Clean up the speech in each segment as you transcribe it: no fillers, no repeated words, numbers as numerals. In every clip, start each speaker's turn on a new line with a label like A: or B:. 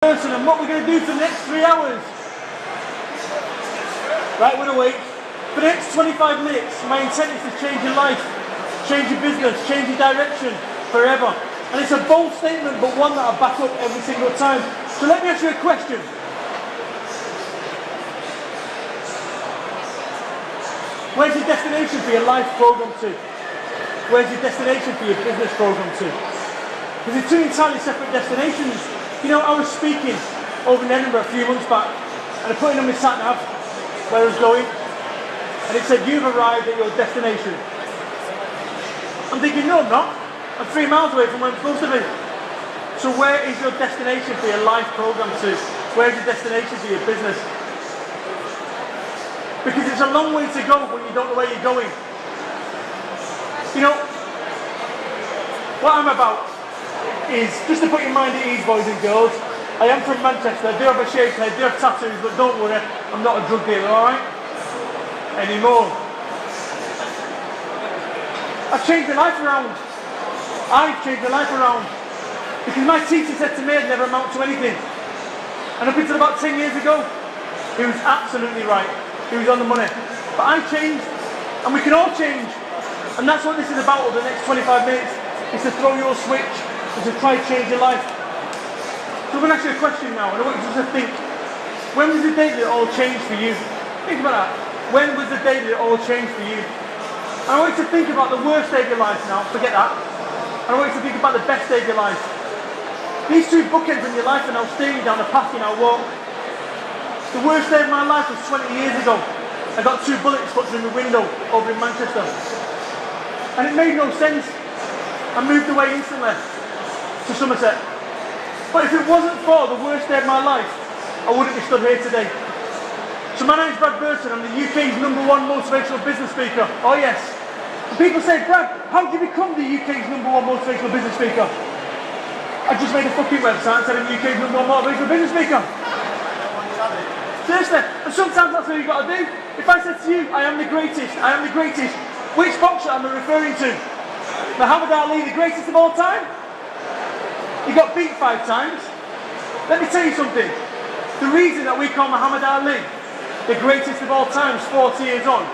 A: Burton, and what we're going to do for the next 3 hours. Right, we're awake. For the next 25 minutes, my intent is to change your life, change your business, change your direction forever. And it's a bold statement, but one that I back up every single time. So let me ask you a question. Where's your destination for your life program to? Where's your destination for your business program to? Because they're two entirely separate destinations. You know, I was speaking over in Edinburgh a few months back, and I put in on my sat-nav where I was going, and it said, "You've arrived at your destination." I'm thinking, no, I'm not. I'm 3 miles away from where I'm supposed to be. So where is your destination for your life program to? Where's your destination for your business? Because it's a long way to go when you don't know where you're going. You know, what I'm about is, just to put your mind at ease, boys and girls, I am from Manchester, I do have a shaved head, I do have tattoos, but don't worry, I'm not a drug dealer, alright? Anymore. I've changed my life around. I've changed my life around. Because my teacher said to me I'd never amount to anything. And up until about 10 years ago, he was absolutely right. He was on the money. But I changed, and we can all change. And that's what this is about over the next 25 minutes, is to throw your switch, and to try to change your life. So I'm going to ask you a question now, and I want you to think, when was the day that it all changed for you? Think about that. When was the day that it all changed for you? And I want you to think about the worst day of your life now, forget that. And I want you to think about the best day of your life. These two bookends in your life are now steering down the path you now walk. The worst day of my life was 20 years ago. I got 2 bullets put through my window over in Manchester. And it made no sense. I moved away instantly to Somerset. But if it wasn't for the worst day of my life, I wouldn't be stood here today. So my name's Brad Burton, I'm the UK's #1 motivational business speaker. Oh yes. And people say, Brad, how did you become the UK's #1 motivational business speaker? I just made a fucking website and said I'm the UK's #1 motivational business speaker. Seriously, and sometimes that's what you've got to do. If I said to you, I am the greatest, which boxer am I referring to? Muhammad Ali, the greatest of all time? He got beat 5 times. Let me tell you something. The reason that we call Muhammad Ali the greatest of all times 40 years on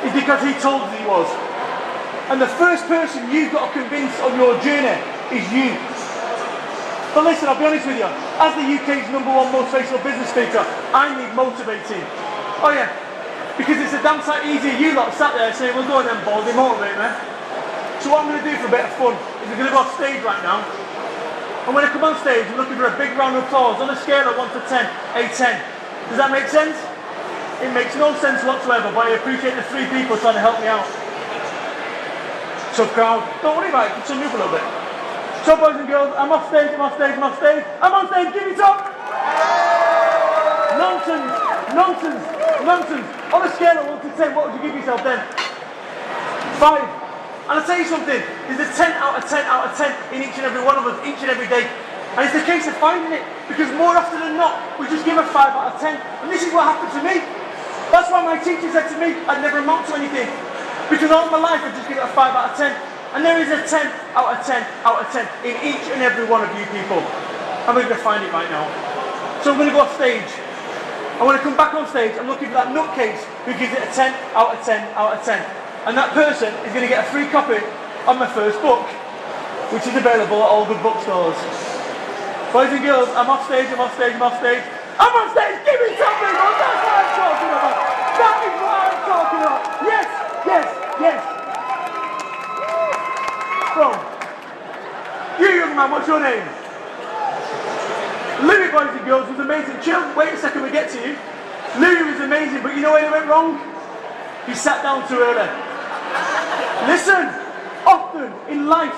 A: is because he told us he was. And the first person you've got to convince on your journey is you. But listen, I'll be honest with you. As the UK's #1 motivational business speaker, I need motivating. Oh yeah. Because it's a damn sight easier you lot sat there saying, well go on then Baldy, motivate me. So what I'm going to do for a bit of fun is we're going to go off stage right now. And when I come on stage, I'm looking for a big round of applause on a scale of 1 to 10, a 10. Does that make sense? It makes no sense whatsoever, but I appreciate the 3 people trying to help me out. So crowd, don't worry about it, turn me up a little bit. So boys and girls, I'm off stage, I'm on stage, give it up! Nonsense. On a scale of 1 to 10, what would you give yourself then? 5. And I'll tell you something, there's a 10 out of 10 in each and every one of us, each and every day. And it's the case of finding it, because more often than not, we just give a 5 out of 10. And this is what happened to me. That's why my teacher said to me, I'd never amount to anything. Because all my life, I just give it a 5 out of 10. And there is a 10 out of 10 in each and every one of you people. I'm going to find it right now. So I'm going to go off stage. And when I come back on stage, I'm looking for that nutcase who gives it a 10 out of 10 out of 10. And that person is going to get a free copy of my first book, which is available at all good bookstores. Boys and girls, I'm off stage. Give me something, that's what I'm talking about. That is what I'm talking about. Yes. So, you young man, what's your name? Louis, boys and girls, was amazing. Chill, wait a second, we get to you. Louis was amazing, but you know where he went wrong? He sat down too early. Listen, often in life,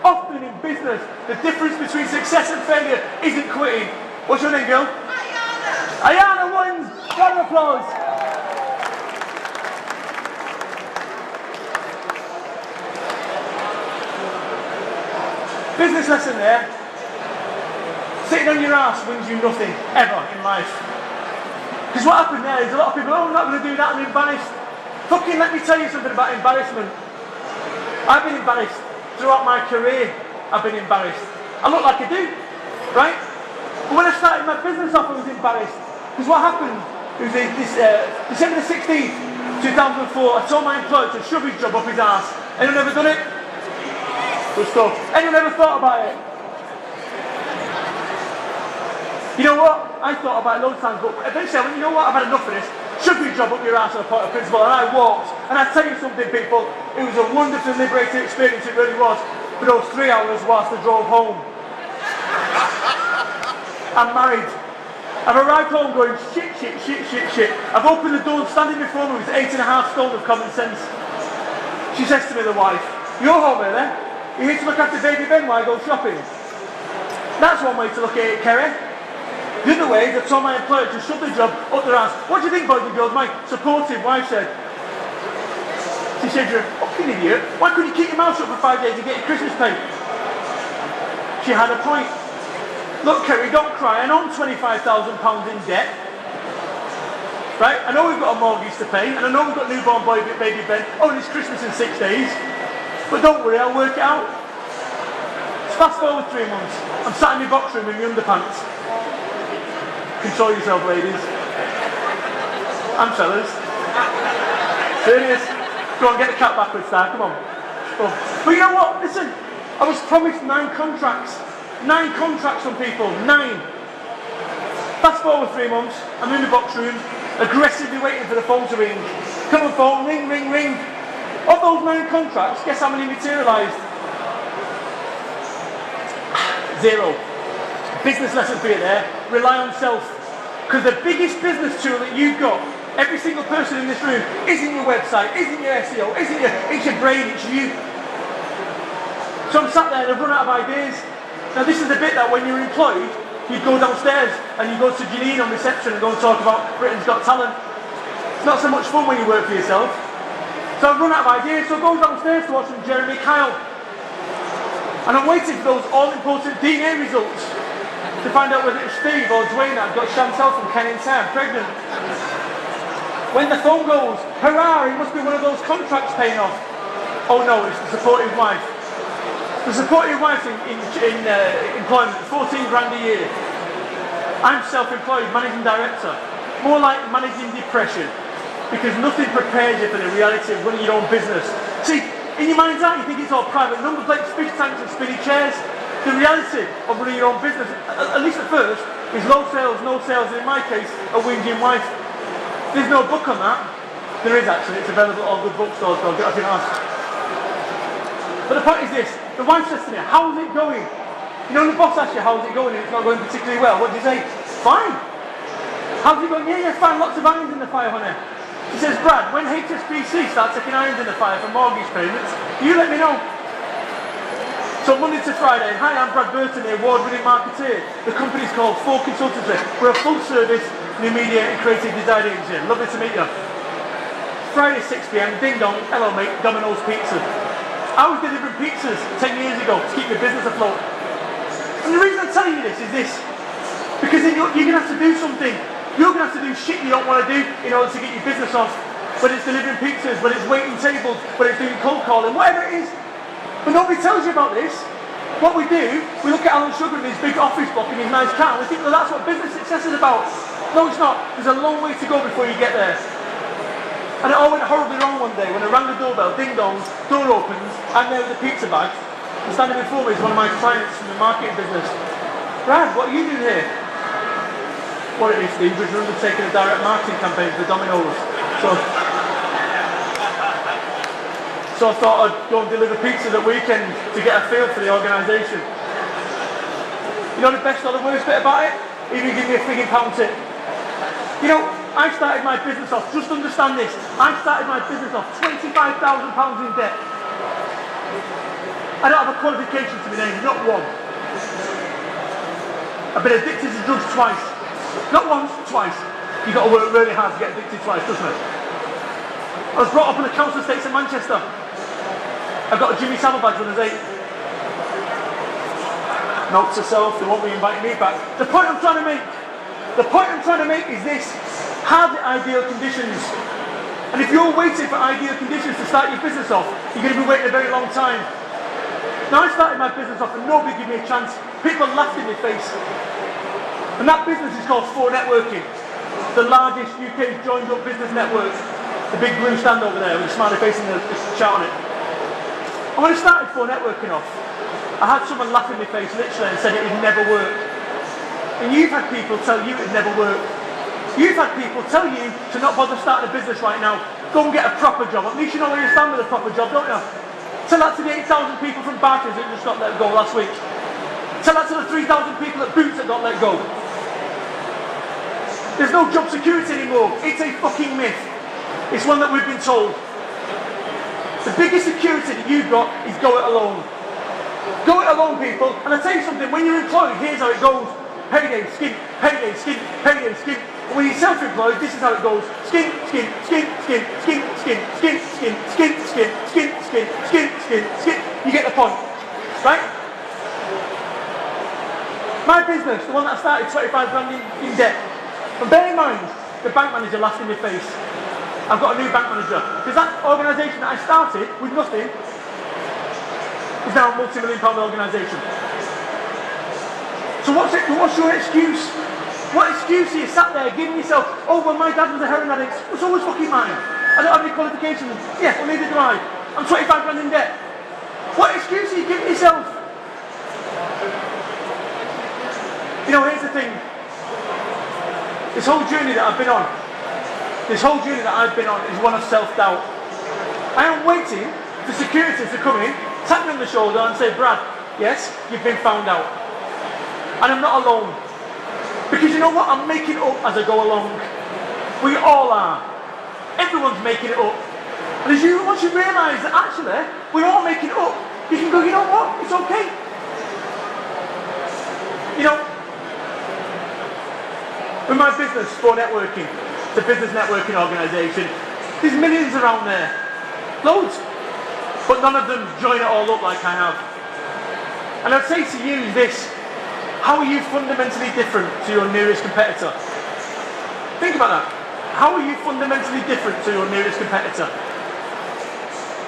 A: often in business, the difference between success and failure isn't quitting. What's your name, girl? Ayana wins. Round of applause. Business lesson there. Sitting on your ass wins you nothing, ever, in life. Because what happened there is a lot of people, oh, I'm not going to do that, I'm embarrassed. Fucking let me tell you something about embarrassment. I've been embarrassed. Throughout my career, I've been embarrassed. I look like I do, right? But when I started my business off, I was embarrassed. Because what happened, it was December the 16th, 2004, I told my employer to shove his job up his arse. Anyone ever done it? Good stuff. Anyone ever thought about it? You know what? I thought about it loads of times, but eventually I went, you know what, I've had enough of this. Shove your job up your arse on a point of principle, and I walked. And I tell you something, people, it was a wonderful, liberating experience, it really was, for those 3 hours whilst I drove home. I'm married. I've arrived home going, shit. I've opened the door and standing before me with 8.5 stone of common sense. She says to me, the wife, you're home early. You're here to look after baby Ben while I go shopping. That's one way to look at it, Kerry. The other way is I told my employer to shove the job up their ass. What do you think, boys and girls? My supportive wife said. She said, you're a fucking idiot. Why couldn't you keep your mouth shut for 5 days and get your Christmas pay? She had a point. Look, Kerry, don't cry. I know I'm £25,000 in debt. Right? I know we've got a mortgage to pay, and I know we've got newborn baby Ben. Oh, and it's Christmas in 6 days. But don't worry, I'll work it out. Fast forward 3 months. I'm sat in my box room in my underpants. Control yourself, ladies. And fellas. Serious. Go on, get the cat backwards, Star. Come on. Go. But you know what? Listen. I was promised 9 contracts. 9 contracts from people. 9. Fast forward 3 months. I'm in the box room, aggressively waiting for the phone to ring. Come on, phone. Ring. Of those 9 contracts, guess how many materialised? 0. Business lesson for you there. Rely on self. Because the biggest business tool that you've got, every single person in this room, isn't your website, isn't your SEO, it's your brain, it's you. So I'm sat there and I've run out of ideas. Now this is the bit that when you're employed, you go downstairs and you go to Janine on reception and go and talk about Britain's Got Talent. It's not so much fun when you work for yourself. So I've run out of ideas, so I go downstairs to watch some Jeremy Kyle. And I'm waiting for those all-important DNA results to find out whether it's Steve or Dwayne that got Chantel from Ken and Sam pregnant. When the phone goes, hurrah, it must be one of those contracts paying off. Oh no, it's the supportive wife. The supportive wife's in employment, 14 grand a year. I'm self-employed, managing director. More like managing depression. Because nothing prepares you for the reality of running your own business. See, in your mind's eye, you think it's all private number plates, fish tanks and spinny chairs. The reality of running your own business, at least at first, is low sales, no sales, and in my case, a whinging wife. There's no book on that. There is actually, it's available at all good bookstores, so I'll get off your ask. But the point is this, the wife says to me, how's it going? You know, when the boss asks you, how's it going, and it's not going particularly well, what do you say? Fine. How's it going? Yeah, fine, lots of irons in the fire, honey. She says, Brad, when HSBC starts taking irons in the fire for mortgage payments, you let me know. So Monday to Friday, hi, I'm Brad Burton, the award-winning marketeer. The company's called 4 Consultancy. We're a full-service new media and creative design agency. Lovely to meet you. Friday 6 PM, ding dong, hello mate, Domino's Pizza. I was delivering pizzas 10 years ago to keep my business afloat. And the reason I'm telling you this is this. Because then you're going to have to do something. You're going to have to do shit you don't want to do in order to get your business off. Whether it's delivering pizzas, whether it's waiting tables, whether it's doing cold calling, whatever it is. But nobody tells you about this. What we do, we look at Alan Sugar in his big office block in his nice car, and we think, well, that's what business success is about. No, it's not. There's a long way to go before you get there. And it all went horribly wrong one day when I rang the doorbell, ding dong, door opens, I'm there with a pizza bag, and standing before me is one of my clients from the marketing business. Brad, what are you doing here? What it is, Steve, is we're undertaking a direct marketing campaign for Domino's. So I thought I'd go and deliver pizza that weekend to get a feel for the organisation. You know the best or the worst bit about it? Even give me a frigging pound tip. You know, I started my business off, just understand this, I started my business off £25,000 in debt. I don't have a qualification to my name, not one. I've been addicted to drugs twice. Not once, twice. You've got to work really hard to get addicted twice, trust me. I was brought up in the council estates in Manchester. I got a Jimmy Savile badge when I was 8. Note to self, they won't be inviting me back. The point I'm trying to make is this. Have the ideal conditions. And if you're waiting for ideal conditions to start your business off, you're going to be waiting a very long time. Now I started my business off and nobody gave me a chance. People laughed in my face. And that business is called For Networking, the largest UK joined up business network. The big blue stand over there with a smiley face and the chart on it. And when I started For Networking off, I had someone laugh in my face literally and said it would never work. And you've had people tell you it would never work. You've had people tell you to not bother starting a business right now. Go and get a proper job. At least you know where you stand with a proper job, don't you? Tell that to the 8,000 people from Burton that just got let go last week. Tell that to the 3,000 people at Boots that got let go. There's no job security anymore. It's a fucking myth. It's one that we've been told. The biggest security that you've got is go it alone. Go it alone, people. And I tell you something, when you're employed, here's how it goes. Payday, skin, payday, skin, payday, skin. When you're self-employed, this is how it goes. Skin, skin, skin, skin, skin, skin, skin, skin, skin, skin, skin, skin, skin, skin, skin. You get the point, right? My business, the one that I started, 25 grand in debt. But bear in mind, the bank manager laughed in my face. I've got a new bank manager. Because that organisation that I started with nothing is now a multi-million-pound organisation. So what's your excuse? What excuse are you sat there giving yourself, oh, well, my dad was a heroin addict. It's always fucking mine. I don't have any qualifications. Yeah, well, neither do I. I'm 25 grand in debt. What excuse are you giving yourself? You know, here's the thing. This whole journey that I've been on, is one of self-doubt. I am waiting for security to come in, tap me on the shoulder and say, Brad, yes, you've been found out. And I'm not alone. Because you know what? I'm making it up as I go along. We all are. Everyone's making it up. And once you realise that actually, we're all making it up, you can go, you know what? It's okay. You know, with my business, For Networking, the business networking organisation, there's millions around there. Loads. But none of them join it all up like I have. And I'd say to you this, how are you fundamentally different to your nearest competitor? Think about that. How are you fundamentally different to your nearest competitor?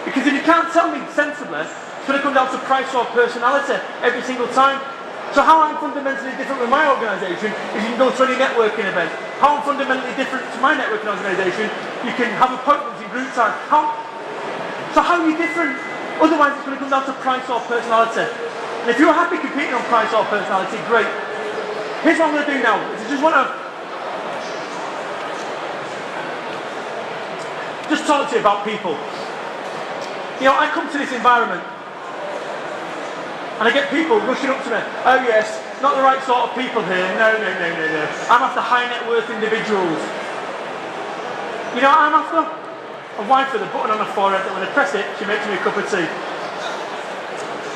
A: Because if you can't tell me sensibly, it's going to come down to price or personality every single time. So how I'm fundamentally different with my organisation is you can go to any networking event. How I'm fundamentally different to my networking organisation, you can have appointments in group time. So how are you different? Otherwise it's going to come down to price or personality. And if you're happy competing on price or personality, great. Here's what I'm going to do now. I just want to talk to you about people. You know, I come to this environment and I get people rushing up to me. Oh yes, not the right sort of people here. No. I'm after high net worth individuals. You know what I'm after? A wife with a button on her forehead that when I press it, she makes me a cup of tea.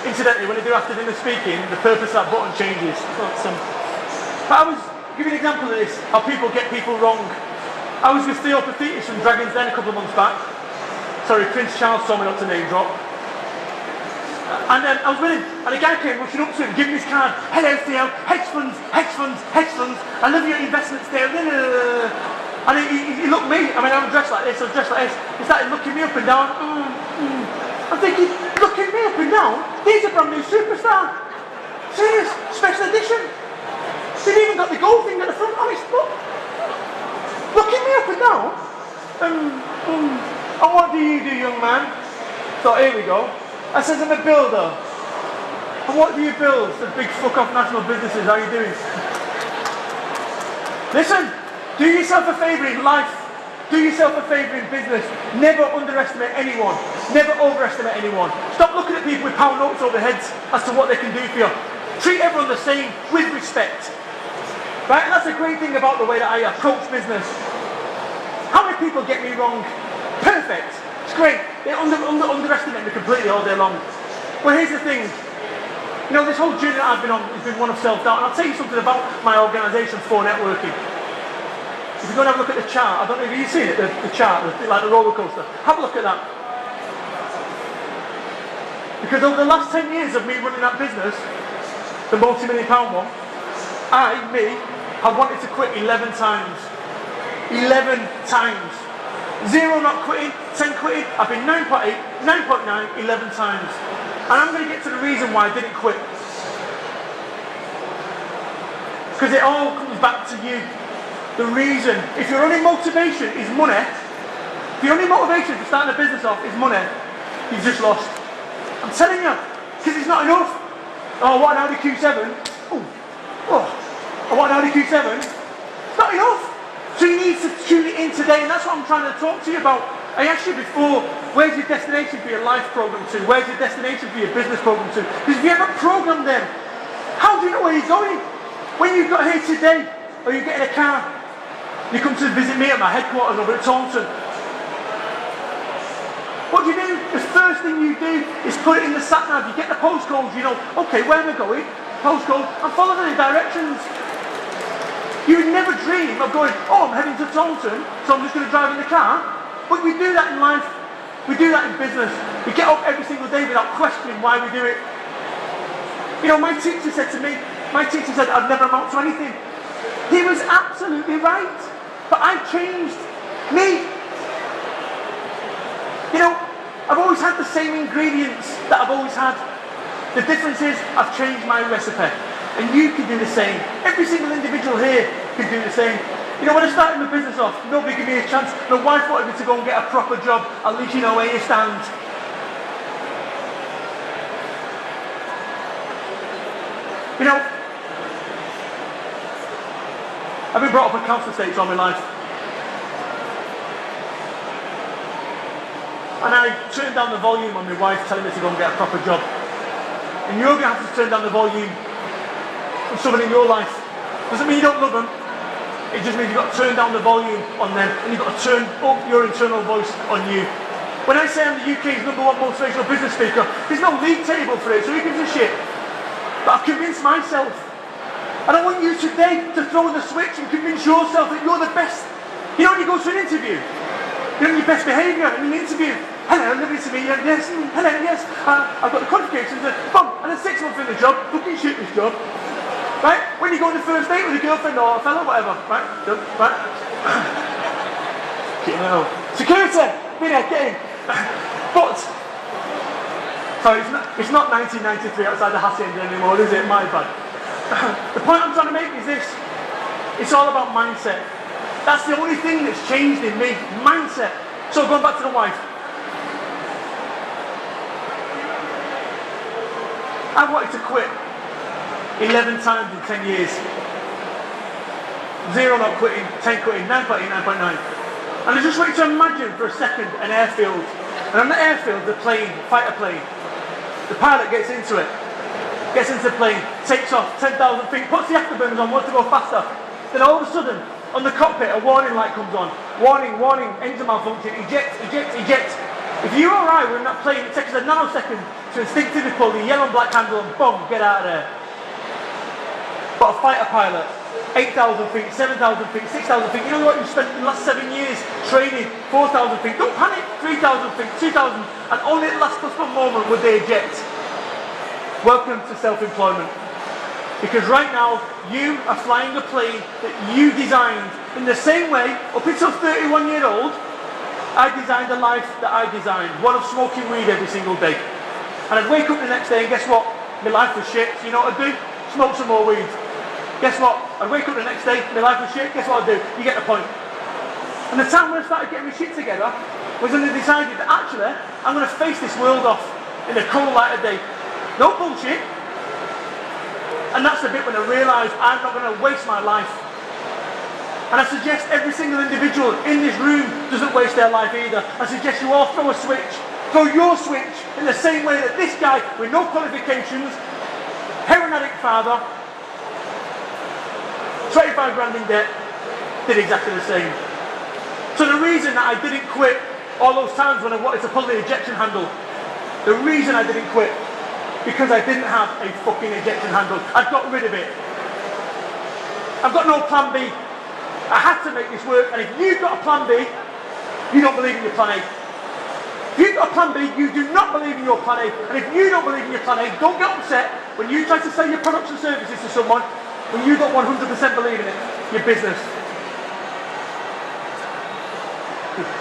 A: Incidentally, when I do after dinner speaking, the purpose of that button changes. But I was giving an example of this, how people get people wrong. I was with Theo Pathetis from Dragon's Den a couple of months back. Sorry, Prince Charles told me not to name drop. And I was with him, and a guy came rushing up to him, giving his card. Hello Theo, hedge funds. I love your investments there. And he looked at me, I mean I'm dressed like this, He started looking me up and down. I'm thinking, looking me up and down, he's a brand new superstar. Serious, special edition. They've even got the gold thing at the front, honest, look. Looking me up and down. And what do you do, young man? So here we go. I says, I'm a builder. And what do you build? The big fuck off national businesses, how are you doing? Listen, do yourself a favour in life. Do yourself a favour in business. Never underestimate anyone. Never overestimate anyone. Stop looking at people with pound notes over their heads as to what they can do for you. Treat everyone the same with respect. Right? And that's a great thing about the way that I approach business. How many people get me wrong? Perfect. It's great. They underestimate me completely all day long. But here's the thing. You know, this whole journey that I've been on has been one of self-doubt. And I'll tell you something about my organisation, For Networking. If you go and have a look at the chart, I don't know if you've seen it, the chart, like the roller coaster. Have a look at that. Because over the last 10 years of me running that business, the multi-million-pound one, me, have wanted to quit 11 times. 11 times. 0 not quitting, 10 quitting, I've been 9.8, 9.9, 11 times. And I'm going to get to the reason why I didn't quit. Because it all comes back to you. The reason, if your only motivation is money, if your only motivation for starting a business off is money, you've just lost. I'm telling you, because it's not enough. Oh, what an Audi Q7. I want an Audi Q7. It's not enough. So you need to tune it in today, and that's what I'm trying to talk to you about. I asked you before, where's your destination for your life program to? Where's your destination for your business program to? Because if you haven't programmed them, how do you know where you're going? When you got here today, or you get in a car, you come to visit me at my headquarters over at Taunton. What do? The first thing you do is put it in the sat nav. You get the postcodes, you know, okay, where am I going? Postcode, and follow the directions. You would never dream of going, oh, I'm heading to Taunton, so I'm just going to drive in the car. But we do that in life. We do that in business. We get up every single day without questioning why we do it. You know, my teacher said I'd never amount to anything. He was absolutely right. But I changed me. You know, I've always had the same ingredients that I've always had. The difference is I've changed my recipe. And you can do the same. Every single individual here can do the same. You know, when I started my business off, nobody gave me a chance. My wife wanted me to go and get a proper job. At least you know where you stand. You know, I've been brought up in council estates all my life. And I turned down the volume on my wife telling me to go and get a proper job. And you're going to have to turn down the volume on someone in your life. Doesn't mean you don't love them. It just means you've got to turn down the volume on them, and you've got to turn up your internal voice on you. When I say I'm the UK's #1 motivational business speaker, there's no league table for it, so who gives a shit? But I've convinced myself. And I want you today to throw the switch and convince yourself that you're the best. You know when you go to an interview, you're on your best behaviour in an interview. Hello, lovely to meet you. Yes, hello, yes. I've got the qualifications. Boom, and then 6 months in the job, fucking shit this job. Right? When you go on the first date with a girlfriend or a fellow, whatever. Right? Good. Right? Security! Minute, get in. But, sorry, it's not 1993 outside the Hacienda anymore, is it? My bad. The point I'm trying to make is this. It's all about mindset. That's the only thing that's changed in me. Mindset. So going back to the wife. I wanted to quit 11 times in 10 years. 0 not quitting, 10 quitting, 9 quitting, 9.9. And I just want you to imagine for a second an airfield. And on the airfield, the plane, fighter plane. The pilot gets into it. Gets into the plane, takes off 10,000 feet, puts the afterburners on, wants to go faster. Then all of a sudden, on the cockpit, a warning light comes on. Warning, warning, engine malfunction, eject, eject, eject. If you or I were in that plane, it takes us a nanosecond to instinctively pull the yellow and black handle and boom, get out of there. But a fighter pilot, 8,000 feet, 7,000 feet, 6,000 feet, you know what you've spent the last 7 years training, 4,000 feet, don't panic, 3,000 feet, 2,000, and only at the last possible moment would they eject. Welcome to self-employment. Because right now, you are flying a plane that you designed. In the same way, up until 31 years old, I designed the life that I designed. One of smoking weed every single day. And I'd wake up the next day and guess what? My life was shit. So you know what I'd do? Smoke some more weed. Guess what? I'd wake up the next day, my life was shit. Guess what I'd do? You get the point. And the time when I started getting my shit together was when I decided that actually, I'm going to face this world off in the cold light of day. No bullshit. And that's the bit when I realised I'm not going to waste my life. And I suggest every single individual in this room doesn't waste their life either. I suggest you all throw a switch. Throw your switch in the same way that this guy with no qualifications, heroin addict father, 25 grand in debt, did exactly the same. So the reason that I didn't quit all those times when I wanted to pull the ejection handle, the reason I didn't quit, because I didn't have a fucking ejection handle. I'd got rid of it. I've got no plan B. I had to make this work, and if you've got a plan B, you don't believe in your plan A. If you've got a plan B, you do not believe in your plan A. And if you don't believe in your plan A, don't get upset when you try to sell your products and services to someone when you don't 100% believe in it. Your business.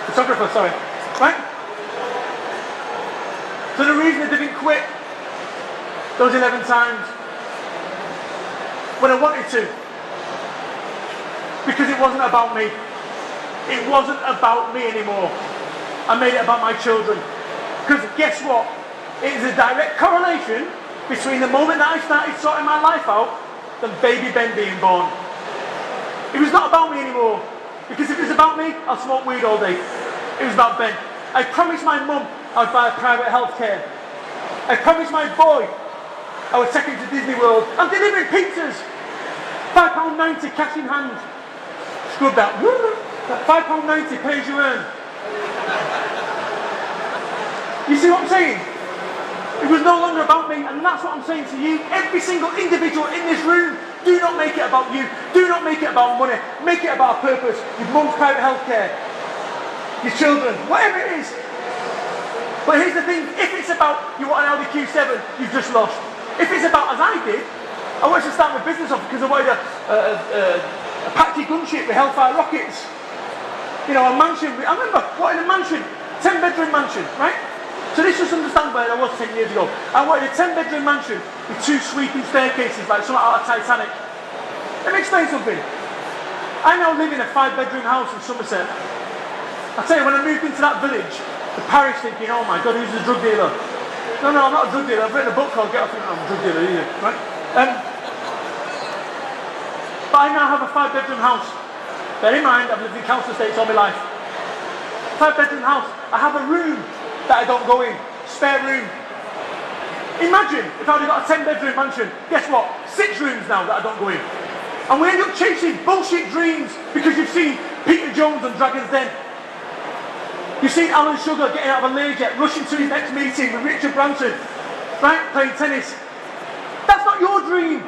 A: Photographer, sorry. Right? So the reason I didn't quit those 11 times when I wanted to Because it wasn't about me. It wasn't about me anymore. I made it about my children. Because guess what? It is a direct correlation between the moment that I started sorting my life out and baby Ben being born. It was not about me anymore. Because if it was about me, I'll smoke weed all day. It was about Ben. I promised my mum I would buy private healthcare. I promised my boy I would take him to Disney World. I'm delivering pizzas. £5.90 cash in hand. Scrub that. £5.90 pay as you earn. You see what I'm saying? It was no longer about me, and that's what I'm saying to you. Every single individual in this room, do not make it about you. Do not make it about money. Make it about a purpose. Your mum's private healthcare. Your children. Whatever it is. But here's the thing. If it's about you want an Audi Q7, you've just lost. If it's about, as I did, I wanted to start my business off because I wanted a Apache gunship with Hellfire rockets. You know, a mansion. I remember wanting a mansion. 10-bedroom mansion, right? So this just understand where I was 10 years ago. I wanted a 10-bedroom mansion with 2 sweeping staircases like something out of Titanic. Let me explain something. I now live in a 5-bedroom house in Somerset. I tell you, when I moved into that village, the parish thinking, oh my God, who's the drug dealer? No, I'm not a drug dealer. I've written a book called Get Off Your I'm a drug dealer, either, right? But I now have a 5-bedroom house. Bear in mind, I've lived in council estates all my life. 5-bedroom house. I have a room that I don't go in. Spare room. Imagine if I'd got a 10-bedroom mansion. Guess what? 6 rooms now that I don't go in. And we end up chasing bullshit dreams because you've seen Peter Jones on Dragon's Den. You've seen Alan Sugar getting out of a Learjet, rushing to his next meeting with Richard Branson, right, playing tennis. That's not your dream.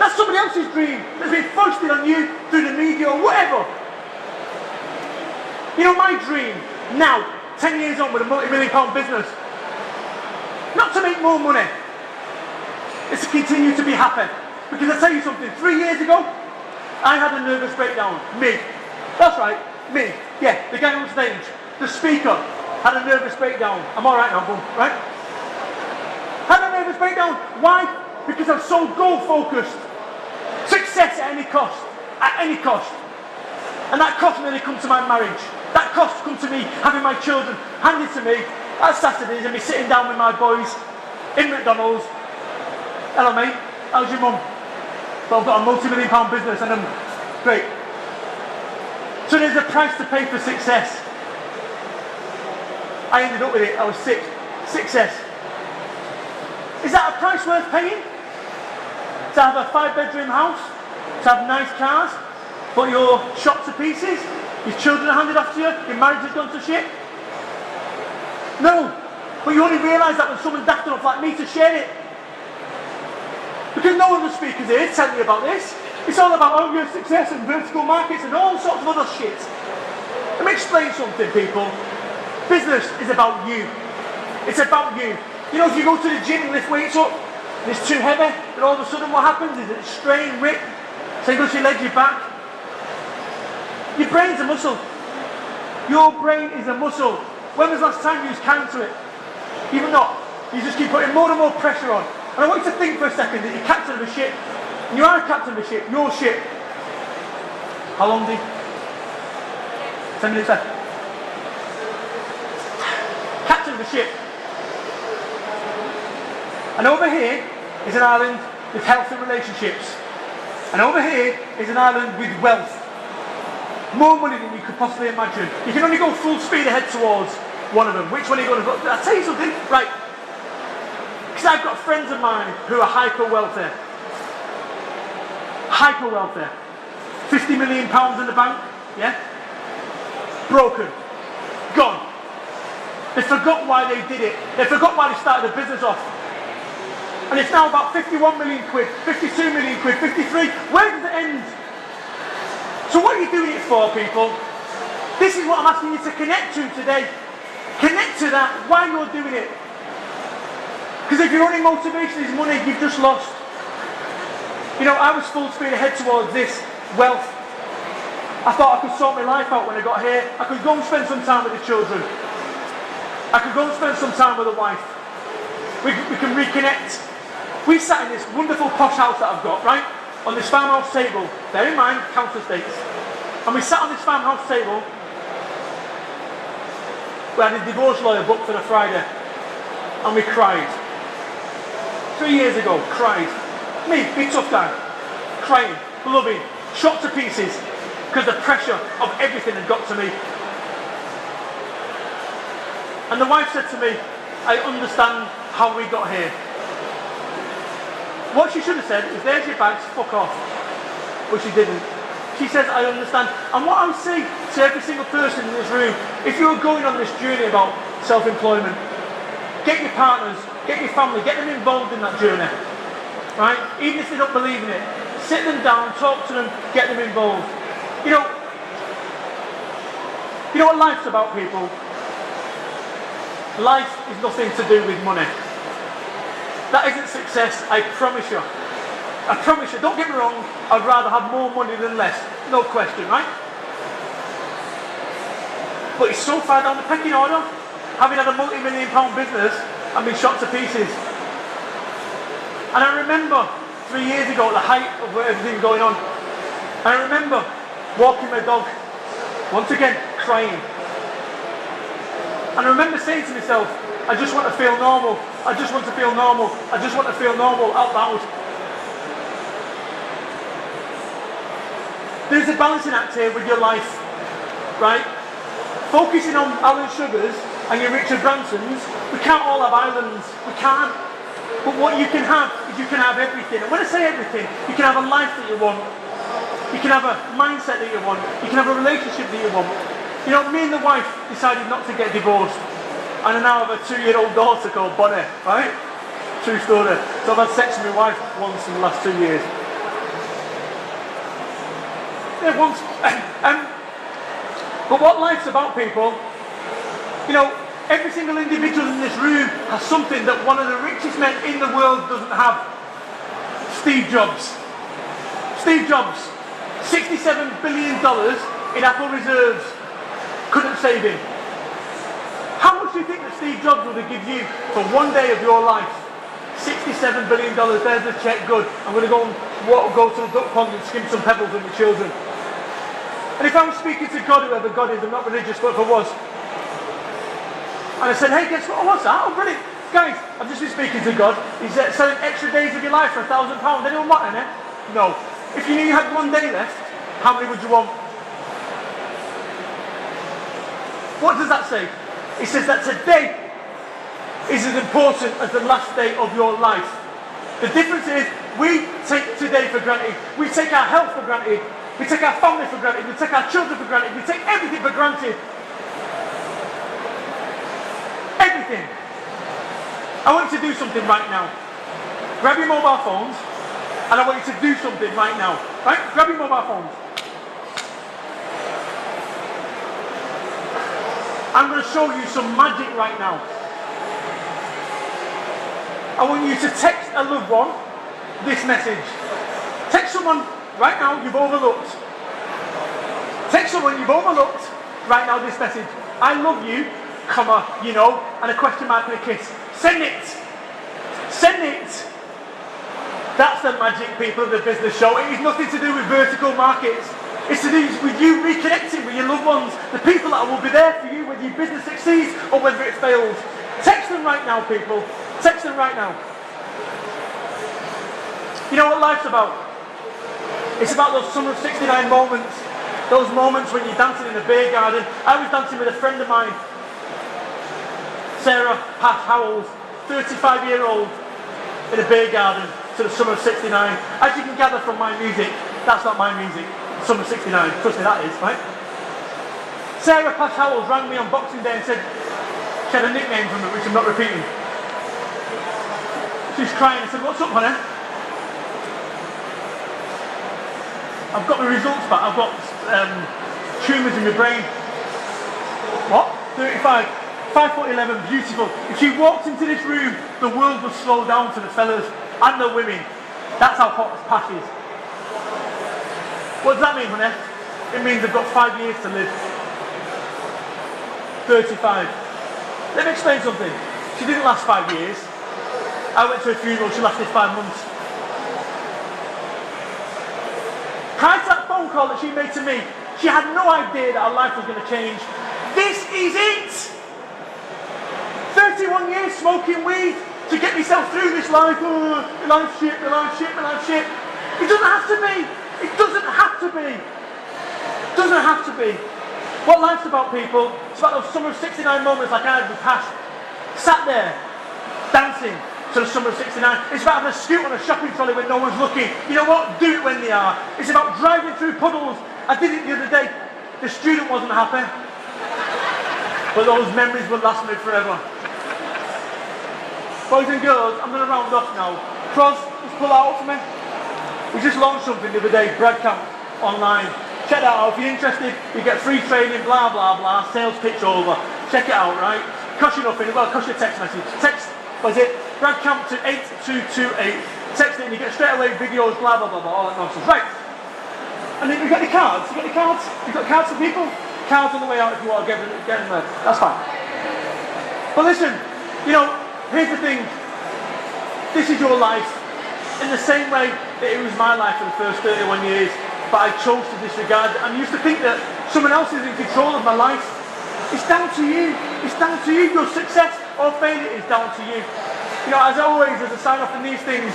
A: That's somebody else's dream that's been foisted on you through the media or whatever. You know, my dream now, 10 years on with a multi-million-pound business, not to make more money, it's to continue to be happy. Because I tell you something, 3 years ago, I had a nervous breakdown. Me. That's right, me. Yeah, the guy on stage. The speaker had a nervous breakdown. I'm alright now, boom, right? Had a nervous breakdown. Why? Because I'm so goal focused. Success at any cost. At any cost. And that cost nearly come to my marriage. That cost come to me having my children handed to me at Saturdays and me sitting down with my boys in McDonald's. Hello mate, how's your mum? But I've got a multi-million-pound business and I'm great. So there's a price to pay for success. I ended up with it. I was sick. Success. Is that a price worth paying? To have a 5-bedroom house? To have nice cars? But you're shot to pieces? Your children are handed off to you? Your marriage has gone to shit? No. But you only realise that when someone's daft enough like me to share it. Because no other speakers here tell me about this. It's all about your success and vertical markets and all sorts of other shit. Let me explain something, people. Business is about you. It's about you. You know, if you go to the gym and lift weights up, and it's too heavy, then all of a sudden what happens is it strain, rip, so you go to your legs, your back. Your brain's a muscle. Your brain is a muscle. When was the last time you was kind to it? Even not. You just keep putting more and more pressure on. And I want you to think for a second that you're captain of a ship. And you are a captain of a ship, your ship. How long did? 10 minutes left. Captain of the ship. And over here is an island with health and relationships. And over here is an island with wealth. More money than you could possibly imagine. You can only go full speed ahead towards one of them. Which one are you going to go? I'll tell you something. Right. Because I've got friends of mine who are hyper wealthy. Hyper wealthy. £50 million in the bank. Yeah? Broken. Gone. They forgot why they did it. They forgot why they started the business off. And it's now about 51 million quid, 52 million quid, 53. Where does it end? So what are you doing it for, people? This is what I'm asking you to connect to today. Connect to that, why you're doing it. Because if your only motivation is money, you've just lost. You know, I was full speed ahead towards this wealth. I thought I could sort my life out when I got here. I could go and spend some time with the children. I could go and spend some time with the wife. We can reconnect. We sat in this wonderful posh house that I've got, right? on this farmhouse table, bear in mind, council estates, and we sat on this farmhouse table. We had a divorce lawyer booked for the Friday, and we cried. 3 years ago, cried. Me, big tough guy, crying, loving, shot to pieces, because the pressure of everything had got to me. And the wife said to me, I understand how we got here. What she should have said is, there's your bags, fuck off. But she didn't. She says, I understand. And what I would say to every single person in this room, if you're going on this journey about self-employment, get your partners, get your family, get them involved in that journey. Right? Even if they don't believe in it, sit them down, talk to them, get them involved. You know what life's about, people? Life is nothing to do with money. That isn't success, I promise you. I promise you, don't get me wrong, I'd rather have more money than less. No question, right? But it's so far down the pecking order, having had a multi-million-pound business and been shot to pieces. And I remember 3 years ago, at the height of everything going on, and I remember walking my dog, once again, crying. And I remember saying to myself, I just want to feel normal. I just want to feel normal. I just want to feel normal out loud. There's a balancing act here with your life, right? Focusing on Alan Sugars and your Richard Bransons, we can't all have islands. We can't. But what you can have is you can have everything. And when I say everything, you can have a life that you want. You can have a mindset that you want. You can have a relationship that you want. You know, me and the wife decided not to get divorced. And I now have a 2-year-old daughter called Bonnie, right? True story. So I've had sex with my wife once in the last 2 years. Yeah, once. But what life's about, people, you know, every single individual in this room has something that one of the richest men in the world doesn't have. Steve Jobs. Steve Jobs, $67 billion in Apple reserves. Couldn't save him. How much do you think that Steve Jobs would have given you for 1 day of your life? $67 billion, there's the check, good. I'm going to go to the duck pond and skim some pebbles with my children. And if I was speaking to God, whoever God is, I'm not religious, but if I was, and I said, hey, guess what? What's that? Oh, brilliant. Guys, I've just been speaking to God. He's selling extra days of your life for £1,000. Anyone want any? No. If you knew you had 1 day left, how many would you want? What does that say? It says that today is as important as the last day of your life. The difference is we take today for granted. We take our health for granted. We take our family for granted. We take our children for granted. We take everything for granted. Everything. I want you to do something right now. Grab your mobile phones and I want you to do something right now. Right? Grab your mobile phones. I'm going to show you some magic right now. I want you to text a loved one this message. Text someone right now you've overlooked. Text someone you've overlooked right now this message. I love you, comma, you know, and a question mark and a kiss. Send it. Send it. That's the magic, people, of the business show. It is nothing to do with vertical markets. It's to do with you reconnecting with your loved ones, the people that will be there for you whether your business succeeds or whether it fails. Text them right now, people. Text them right now. You know what life's about? It's about those summer of '69 moments. Those moments when you're dancing in a beer garden. I was dancing with a friend of mine, Sarah Pat Howells, 35-year-old, in a beer garden to the summer of '69. As you can gather from my music, that's not my music. Summer 69, trust me that is, right? Sarah Pat Howells rang me on Boxing Day and said, she had a nickname from me which I'm not repeating. She's crying and said, what's up, honey? I've got my results back, I've got tumours in my brain. What? 35, 5'11", beautiful. If she walked into this room, the world would slow down for the fellas and the women. That's how hot this patch is. What does that mean, honey? It means I've got 5 years to live. 35. Let me explain something. She didn't last 5 years. I went to her funeral, she lasted 5 months. Prior to that phone call that she made to me, she had no idea that her life was going to change. This is it! 31 years smoking weed to get myself through this life. Oh, my life's shit, my life's shit, my life's shit. It doesn't have to be. It doesn't have to be. It doesn't have to be. What life's about, people, it's about those summer of 69 moments like I had with past. Sat there, dancing to the summer of 69. It's about having a scoot on a shopping trolley when no one's looking. You know what? Do it when they are. It's about driving through puddles. I did it the other day. The student wasn't happy. But those memories will last me forever. Boys and girls, I'm going to round off now. Pros, just pull out for me. We just launched something the other day, Brad Camp, online. Check that out. If you're interested, you get free training, blah, blah, blah. Sales pitch over. Check it out, right? Cost you nothing. Well, cost you a text message. Text, what is it? Brad Camp to 8228. Text it and you get straight away videos, blah, blah, blah, blah, all that nonsense. Right. And then you've got your cards. You've got your cards. You've got cards for people. Cards on the way out if you want to get them there. That's fine. But listen, you know, here's the thing. This is your life. In the same way that it was my life for the first 31 years, but I chose to disregard it. And I used to think that someone else is in control of my life. It's down to you. It's down to you. Your success or failure is down to you. You know, as always, as a sign off in these things,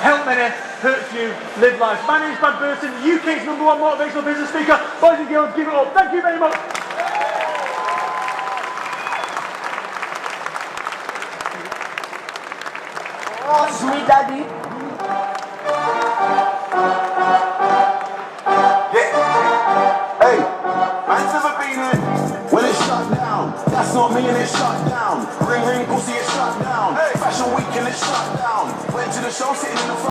A: help many, hurt few, live life. My name is Brad Burton, the UK's #1 motivational business speaker. Boys and girls, give it up. Thank you very much.
B: Oh, sweet daddy.